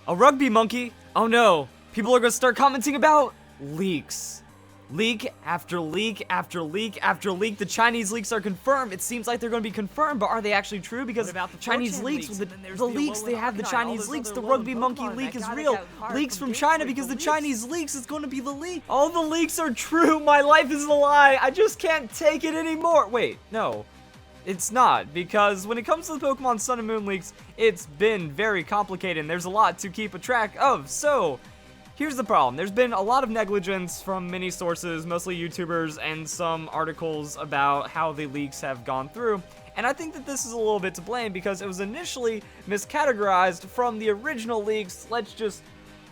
A rugby monkey? Oh no, people are gonna start commenting about leaks. Leak after leak after leak after leak. The Chinese leaks are confirmed. It seems like they're going to be confirmed, but are they actually true? Because about the Chinese leaks, the leaks, they have the Chinese leaks. The rugby monkey leak is real. Leaks from China because the Chinese leaks is going to be the leak. All the leaks are true. My life is a lie. I just can't take it anymore. Wait, no. It's not, because when it comes to the Pokemon Sun and Moon leaks, it's been very complicated and there's a lot to keep a track of. So, here's the problem. There's been a lot of negligence from many sources, mostly YouTubers, and some articles about how the leaks have gone through. And I think that this is a little bit to blame because it was initially miscategorized from the original leaks. Let's just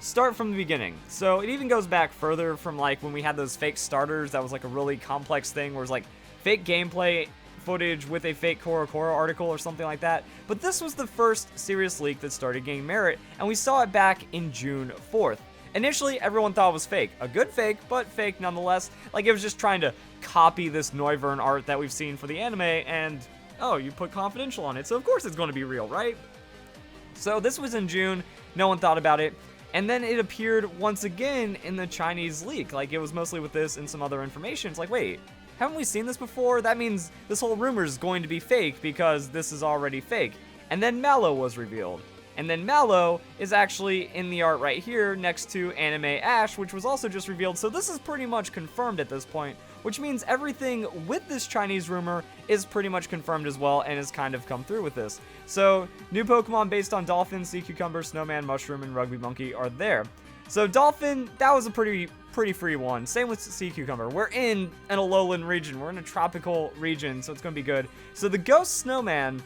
start from the beginning. So it even goes back further from like when we had those fake starters. That was like a really complex thing where it was like fake gameplay footage with a fake Cora article or something like that. But this was the first serious leak that started gaining merit, and we saw it back in June 4th. Initially, everyone thought it was fake. A good fake, but fake nonetheless. Like, it was just trying to copy this Noivern art that we've seen for the anime, and, oh, you put confidential on it, so of course it's going to be real, right? So this was in June, no one thought about it, and then it appeared once again in the Chinese leak. Like, it was mostly with this and some other information. It's like, wait, haven't we seen this before? That means this whole rumor is going to be fake because this is already fake. And then Mallow was revealed. And then Mallow is actually in the art right here next to Anime Ash, which was also just revealed. So this is pretty much confirmed at this point, which means everything with this Chinese rumor is pretty much confirmed as well and has kind of come through with this. So new Pokemon based on Dolphin, Sea Cucumber, Snowman, Mushroom, and Rugby Monkey are there. So Dolphin, that was a pretty free one. Same with Sea Cucumber. We're in an Alolan region. We're in a tropical region, so it's going to be good. So the Ghost Snowman,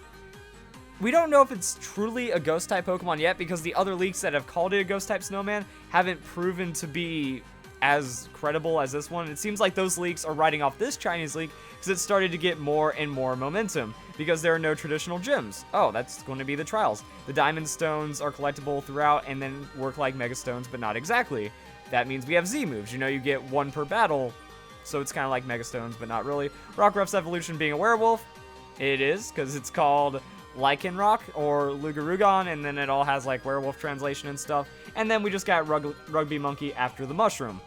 we don't know if it's truly a Ghost-type Pokemon yet because the other leaks that have called it a Ghost-type Snowman haven't proven to be as credible as this one. It seems like those leaks are riding off this Chinese leak because it started to get more and more momentum because there are no traditional gyms. Oh, that's going to be the trials. The Diamond Stones are collectible throughout and then work like Mega Stones, but not exactly. That means we have Z moves. You know, you get one per battle, so it's kind of like Mega Stones, but not really. Rockruff's evolution being a werewolf. It is, because it's called Lycanroc or Lugarugon, and then it all has like werewolf translation and stuff. And then we just got Rugby Monkey after the mushroom.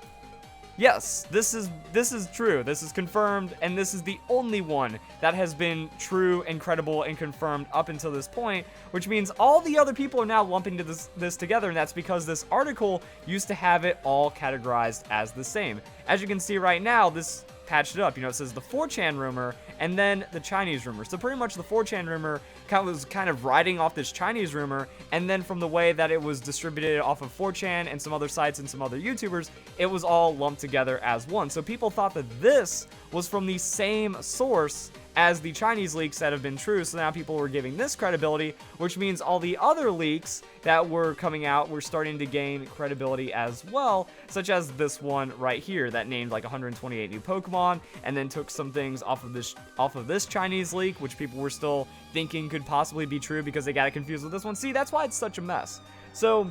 Yes, this is true. This is confirmed, and this is the only one that has been true and credible and confirmed up until this point, which means all the other people are now lumping this together, and that's because this article used to have it all categorized as the same. As you can see right now, this patched it up. You know, it says the 4chan rumor and then the Chinese rumor. So pretty much the 4chan rumor was kind of riding off this Chinese rumor, and then from the way that it was distributed off of 4chan and some other sites and some other YouTubers, it was all lumped together as one. So people thought that this was from the same source as the Chinese leaks that have been true, so now people were giving this credibility, which means all the other leaks that were coming out were starting to gain credibility as well, such as this one right here that named like 128 new Pokemon, and then took some things off of this Chinese leak, which people were still thinking could possibly be true because they got it confused with this one. See, that's why it's such a mess. So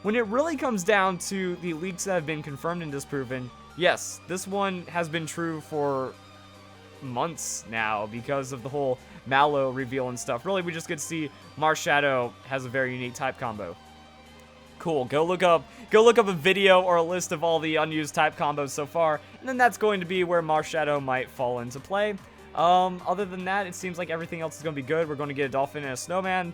when it really comes down to the leaks that have been confirmed and disproven, yes, this one has been true for months now because of the whole Mallow reveal and stuff. Really, we just get to see Marshadow has a very unique type combo. Cool. Go look up a video or a list of all the unused type combos so far, and then that's going to be where Marshadow might fall into play. Other than that, it seems like everything else is going to be good. We're going to get a Dolphin and a Snowman.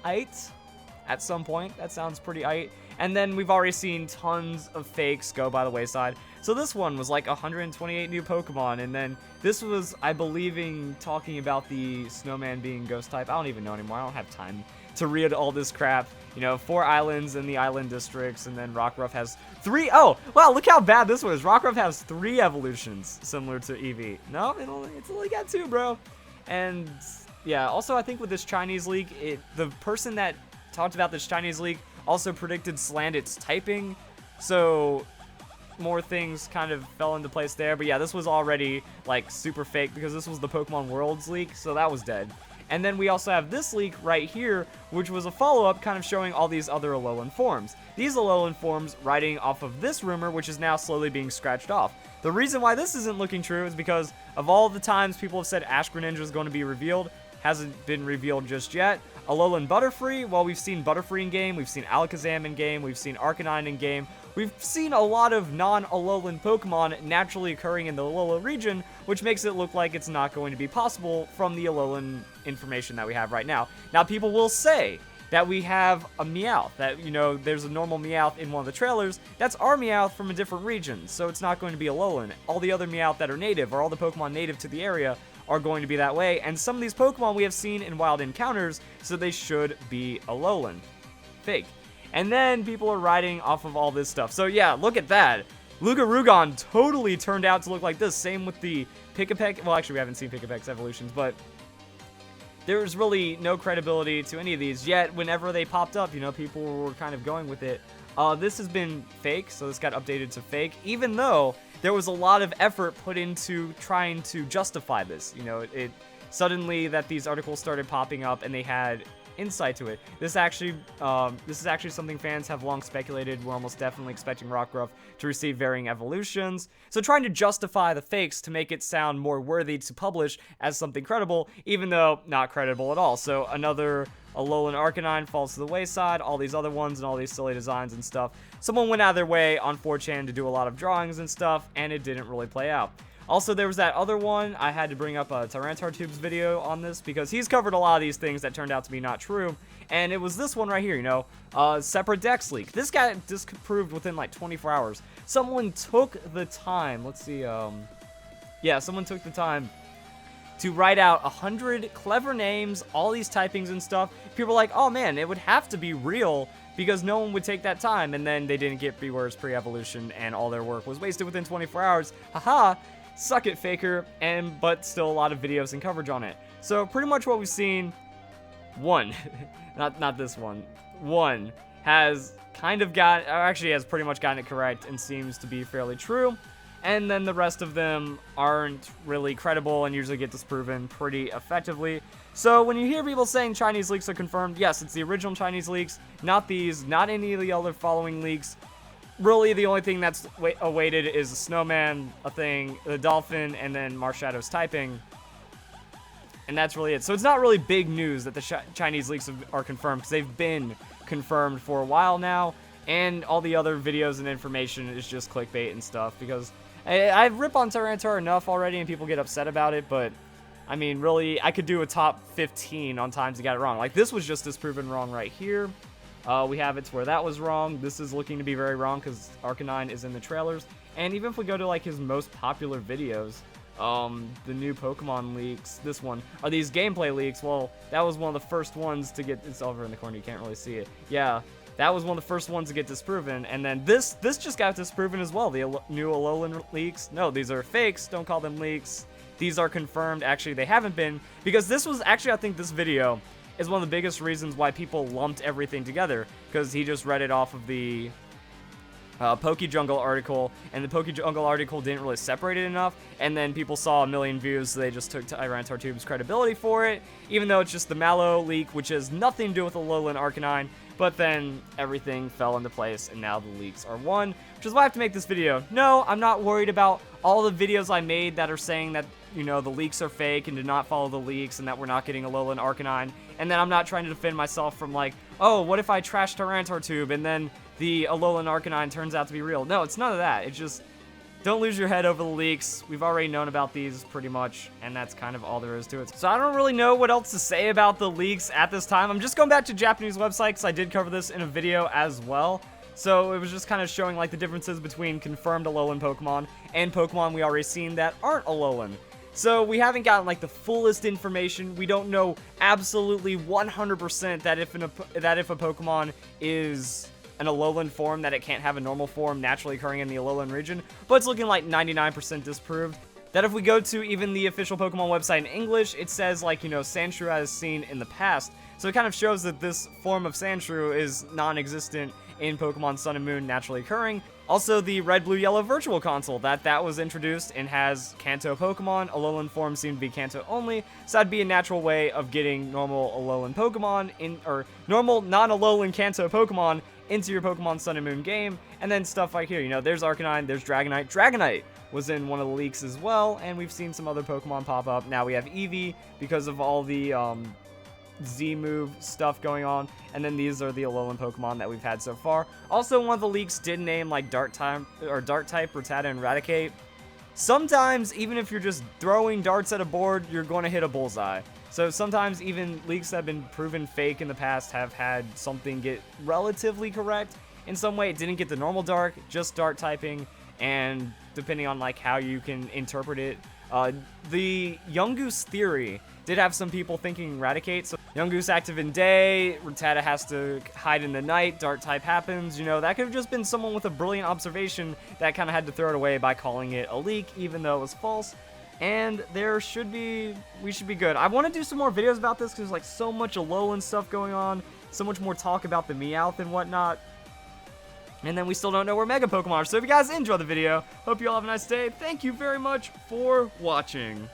At some point. That sounds pretty aight. And then we've already seen tons of fakes go by the wayside. So this one was like 128 new Pokemon, and then this was, I believe, talking about the Snowman being Ghost type. I don't even know anymore. I don't have time to read all this crap. You know, 4 islands in the island districts, and then Rockruff has 3. Oh, wow, look how bad this was. Rockruff has 3 evolutions similar to Eevee. No, it's only got 2, bro. And yeah, also I think with this Chinese leak, the person that talked about this Chinese leak also predicted Slandit's typing, so more things kind of fell into place there. But yeah, this was already like super fake because this was the Pokemon Worlds leak, so that was dead. And then we also have this leak right here, which was a follow-up kind of showing all these other Alolan forms. These Alolan forms riding off of this rumor, which is now slowly being scratched off. The reason why this isn't looking true is because of all the times people have said Ash Greninja is going to be revealed, hasn't been revealed just yet. Alolan Butterfree, well, we've seen Butterfree in game, we've seen Alakazam in game, we've seen Arcanine in game. We've seen a lot of non-Alolan Pokemon naturally occurring in the Alola region, which makes it look like it's not going to be possible from the Alolan information that we have right now. Now, people will say that we have a Meowth, that, you know, there's a normal Meowth in one of the trailers. That's our Meowth from a different region, so it's not going to be Alolan. All the other Meowth that are native, or all the Pokemon native to the area, are going to be that way, and some of these Pokemon we have seen in wild encounters, so they should be Alolan. Fake. And then people are riding off of all this stuff. So yeah, look at that. Lugarugon totally turned out to look like this. Same with the Pikipek. Well, actually, we haven't seen Pikipek's evolutions, but there's really no credibility to any of these, yet whenever they popped up, you know, people were kind of going with it. This has been fake, so this got updated to fake, even though there was a lot of effort put into trying to justify this. You know, it suddenly that these articles started popping up and they had insight to it. This is actually something fans have long speculated. We're almost definitely expecting Rockruff to receive varying evolutions. So trying to justify the fakes to make it sound more worthy to publish as something credible, even though not credible at all. So another Alolan Arcanine falls to the wayside, all these other ones and all these silly designs and stuff. Someone went out of their way on 4chan to do a lot of drawings and stuff, and it didn't really play out. Also, there was that other one. I had to bring up a TyranitarTube's video on this because he's covered a lot of these things that turned out to be not true. And it was this one right here, you know, separate dex leak. This got disproved within like 24 hours. Someone took the time, let's see, yeah, someone took the time to write out 100 clever names, all these typings and stuff. People are like, oh man, it would have to be real because no one would take that time. And then they didn't get Beware's pre-evolution and all their work was wasted within 24 hours. Haha. Suck it, faker, but still a lot of videos and coverage on it. So pretty much what we've seen, one, not this one has kind of got, or actually has pretty much gotten it correct and seems to be fairly true. And then the rest of them aren't really credible and usually get disproven pretty effectively. So when you hear people saying Chinese leaks are confirmed, yes, it's the original Chinese leaks, not these, not any of the other following leaks. Really, the only thing that's awaited is a snowman, a thing, the dolphin, and then Marshadow's typing. And that's really it. So it's not really big news that the Chinese leaks are confirmed, because they've been confirmed for a while now. And all the other videos and information is just clickbait and stuff, because I rip on Tyranitar enough already, and people get upset about it, but I mean, really, I could do a top 15 on times he got it wrong. Like, this was just disproven wrong right here. We have it to where that was wrong. This is looking to be very wrong because Arcanine is in the trailers. And even if we go to like his most popular videos, the new Pokemon leaks, this one, are these gameplay leaks. Well, that was one of the first ones to get, it's over in the corner, you can't really see it. Yeah, that was one of the first ones to get disproven. And then this just got disproven as well. The new Alolan leaks. No, these are fakes. Don't call them leaks. These are confirmed. Actually, they haven't been, because this was actually, I think this video is one of the biggest reasons why people lumped everything together, because he just read it off of the PokeJungle article, and the PokeJungle article didn't really separate it enough, and then people saw a million views, so they just took TyranitarTube's credibility for it, even though it's just the Mallow leak, which has nothing to do with Alolan Arcanine, but then everything fell into place, and now the leaks are one, which is why I have to make this video. No, I'm not worried about all the videos I made that are saying that, you know, the leaks are fake and do not follow the leaks and that we're not getting Alolan Arcanine. And then I'm not trying to defend myself from like, oh, what if I trash TyranitarTube and then the Alolan Arcanine turns out to be real? No, it's none of that. It's just, don't lose your head over the leaks. We've already known about these pretty much, and that's kind of all there is to it. So I don't really know what else to say about the leaks at this time. I'm just going back to Japanese website because I did cover this in a video as well. So it was just kind of showing like the differences between confirmed Alolan Pokemon and Pokemon we already seen that aren't Alolan. So we haven't gotten like the fullest information. We don't know absolutely 100% that if a Pokemon is an Alolan form, that it can't have a normal form naturally occurring in the Alolan region. But it's looking like 99% disproved. That if we go to even the official Pokemon website in English, it says like, you know, Sandshrew as seen in the past. So it kind of shows that this form of Sandshrew is non-existent in Pokemon Sun and Moon naturally occurring. Also, the Red, Blue, Yellow Virtual Console, that was introduced and has Kanto Pokemon. Alolan forms seem to be Kanto only, so that'd be a natural way of getting normal Alolan Pokemon or normal non-Alolan Kanto Pokemon into your Pokemon Sun and Moon game. And then stuff like here, you know, there's Arcanine, there's Dragonite. Dragonite was in one of the leaks as well, and we've seen some other Pokemon pop up. Now we have Eevee because of all the Z move stuff going on. And then these are the Alolan Pokemon that we've had so far. Also, one of the leaks did name like Dark type Rattata and Raticate. Sometimes, even if you're just throwing darts at a board, you're going to hit a bullseye. So sometimes even leaks that have been proven fake in the past have had something get relatively correct. In some way, it didn't get the normal dark, just dart typing, and depending on like how you can interpret it. The Yungoos theory did have some people thinking Raticate. So Yungoos active in day, Rattata has to hide in the night, dart type happens. You know, that could have just been someone with a brilliant observation that kind of had to throw it away by calling it a leak, even though it was false. And we should be good. I want to do some more videos about this because there's like so much Alolan stuff going on, so much more talk about the Meowth and whatnot. And then we still don't know where Mega Pokemon are. So if you guys enjoyed the video, hope you all have a nice day. Thank you very much for watching.